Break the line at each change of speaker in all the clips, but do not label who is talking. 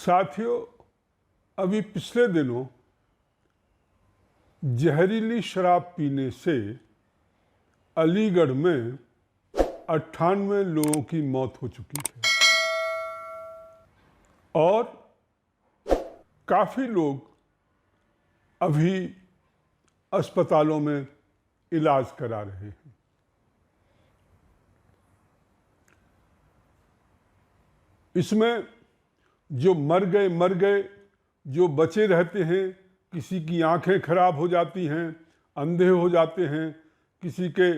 साथियों, अभी पिछले दिनों जहरीली शराब पीने से अलीगढ़ में 98 लोगों की मौत हो चुकी है और काफ़ी लोग अभी अस्पतालों में इलाज करा रहे हैं। इसमें जो मर गए, जो बचे रहते हैं, किसी की आंखें खराब हो जाती हैं, अंधे हो जाते हैं, किसी के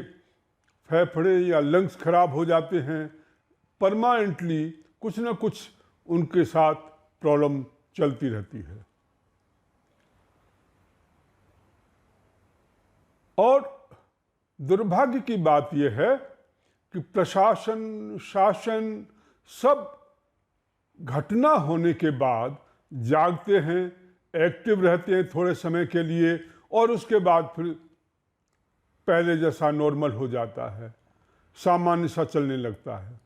फेफड़े या लंग्स खराब हो जाते हैं, परमानेंटली कुछ ना कुछ उनके साथ प्रॉब्लम चलती रहती है। और दुर्भाग्य की बात यह है कि प्रशासन, शासन सब घटना होने के बाद जागते हैं, एक्टिव रहते हैं थोड़े समय के लिए और उसके बाद फिर पहले जैसा नॉर्मल हो जाता है, सामान्य सा चलने लगता है।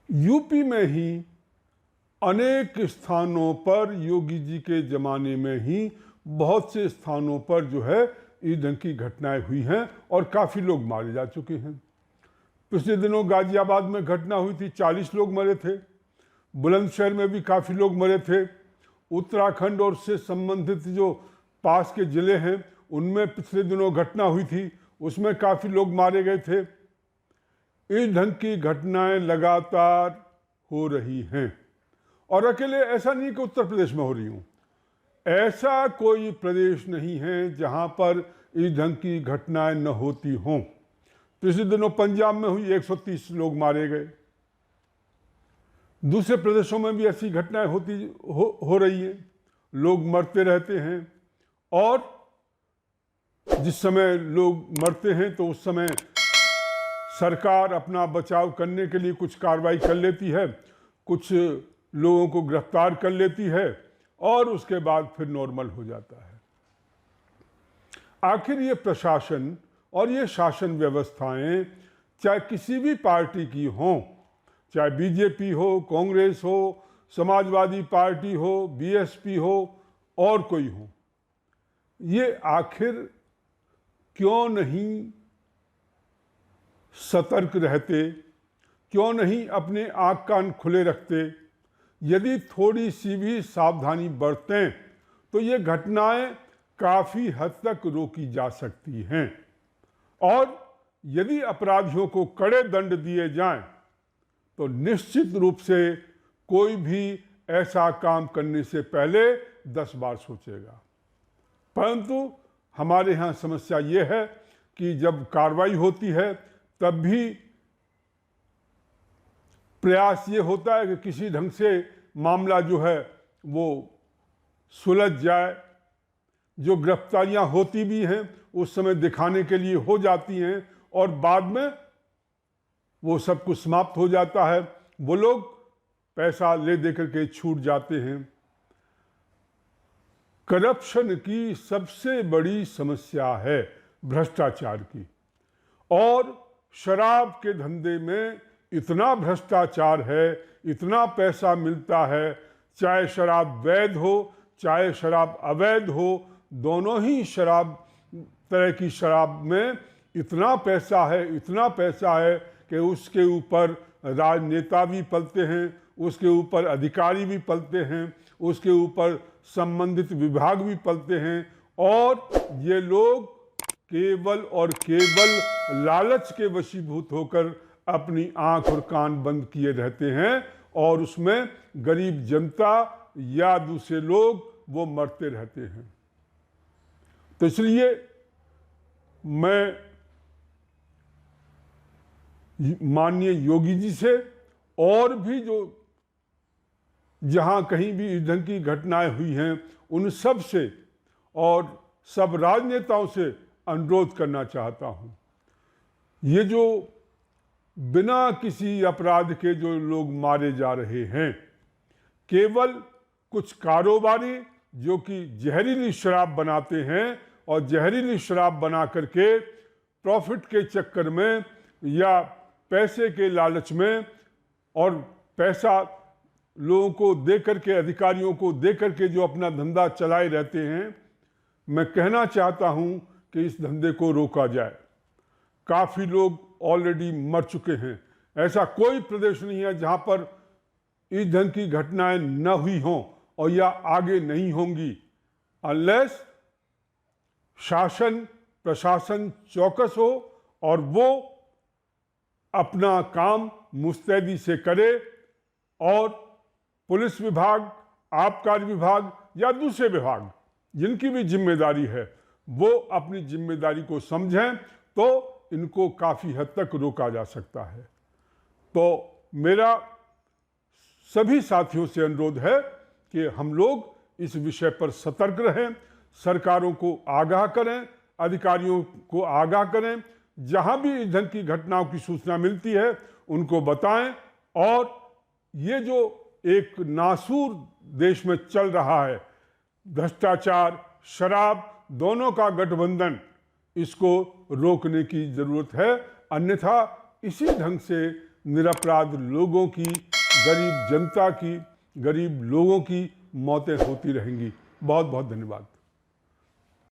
यूपी में ही अनेक स्थानों पर योगी जी के ज़माने में ही बहुत से स्थानों पर जो है इस ढंग की घटनाएं हुई हैं और काफ़ी लोग मारे जा चुके हैं। पिछले दिनों गाजियाबाद में घटना हुई थी, 40 लोग मरे थे। बुलंदशहर में भी काफ़ी लोग मरे थे। उत्तराखंड और से संबंधित जो पास के ज़िले हैं उनमें पिछले दिनों घटना हुई थी, उसमें काफ़ी लोग मारे गए थे। इस ढंग की घटनाएं लगातार हो रही हैं और अकेले ऐसा नहीं कि उत्तर प्रदेश में हो रही हूँ, ऐसा कोई प्रदेश नहीं है जहाँ पर इस ढंग की घटनाएं न होती हों। पिछले दिनों पंजाब में हुई, 130 लोग मारे गए। दूसरे प्रदेशों में भी ऐसी घटनाएं हो रही हैं, लोग मरते रहते हैं और जिस समय लोग मरते हैं तो उस समय सरकार अपना बचाव करने के लिए कुछ कार्रवाई कर लेती है, कुछ लोगों को गिरफ्तार कर लेती है और उसके बाद फिर नॉर्मल हो जाता है। आखिर ये प्रशासन और ये शासन व्यवस्थाएं चाहे किसी भी पार्टी की हों, चाहे बीजेपी हो, कांग्रेस हो, समाजवादी पार्टी हो, बीएसपी हो और कोई हो, ये आखिर क्यों नहीं सतर्क रहते, क्यों नहीं अपने आँख कान खुले रखते? यदि थोड़ी सी भी सावधानी बरतें तो ये घटनाएं काफ़ी हद तक रोकी जा सकती हैं और यदि अपराधियों को कड़े दंड दिए जाएं तो निश्चित रूप से कोई भी ऐसा काम करने से पहले 10 बार सोचेगा। परंतु हमारे यहाँ समस्या ये है कि जब कार्रवाई होती है तब भी प्रयास ये होता है कि किसी ढंग से मामला जो है वो सुलझ जाए। जो गिरफ्तारियां होती भी हैं उस समय दिखाने के लिए हो जाती हैं और बाद में वो सब कुछ समाप्त हो जाता है, वो लोग पैसा ले दे करके छूट जाते हैं। करप्शन की सबसे बड़ी समस्या है भ्रष्टाचार की और शराब के धंधे में इतना भ्रष्टाचार है, इतना पैसा मिलता है, चाहे शराब वैध हो चाहे शराब अवैध हो, दोनों ही तरह की शराब में इतना पैसा है कि उसके ऊपर राजनेता भी पलते हैं, उसके ऊपर अधिकारी भी पलते हैं, उसके ऊपर संबंधित विभाग भी पलते हैं और ये लोग केवल और केवल लालच के वशीभूत होकर अपनी आंख और कान बंद किए रहते हैं और उसमें गरीब जनता या दूसरे लोग वो मरते रहते हैं। तो इसलिए मैं माननीय योगी जी से और भी जो जहां कहीं भी इस ढंग की घटनाएं हुई हैं उन सब से और सब राजनेताओं से अनुरोध करना चाहता हूं, ये जो बिना किसी अपराध के जो लोग मारे जा रहे हैं, केवल कुछ कारोबारी जो कि जहरीली शराब बनाते हैं और जहरीली शराब बना करके प्रॉफिट के चक्कर में या पैसे के लालच में और पैसा लोगों को दे करके, अधिकारियों को दे करके जो अपना धंधा चलाए रहते हैं, मैं कहना चाहता हूं कि इस धंधे को रोका जाए। काफ़ी लोग ऑलरेडी मर चुके हैं। ऐसा कोई प्रदेश नहीं है जहां पर इस ढंग की घटनाएं न हुई हों और या आगे नहीं होंगी, अनलेस शासन प्रशासन चौकस हो और वो अपना काम मुस्तैदी से करे और पुलिस विभाग, आबकारी विभाग या दूसरे विभाग जिनकी भी जिम्मेदारी है वो अपनी जिम्मेदारी को समझें तो इनको काफ़ी हद तक रोका जा सकता है। तो मेरा सभी साथियों से अनुरोध है कि हम लोग इस विषय पर सतर्क रहें, सरकारों को आगाह करें, अधिकारियों को आगाह करें, जहां भी इस ढंग की घटनाओं की सूचना मिलती है उनको बताएं। और ये जो एक नासूर देश में चल रहा है, भ्रष्टाचार, शराब, दोनों का गठबंधन, इसको रोकने की जरूरत है। अन्यथा इसी ढंग से निरपराध लोगों की, गरीब जनता की, गरीब लोगों की मौतें होती रहेंगी। बहुत बहुत धन्यवाद।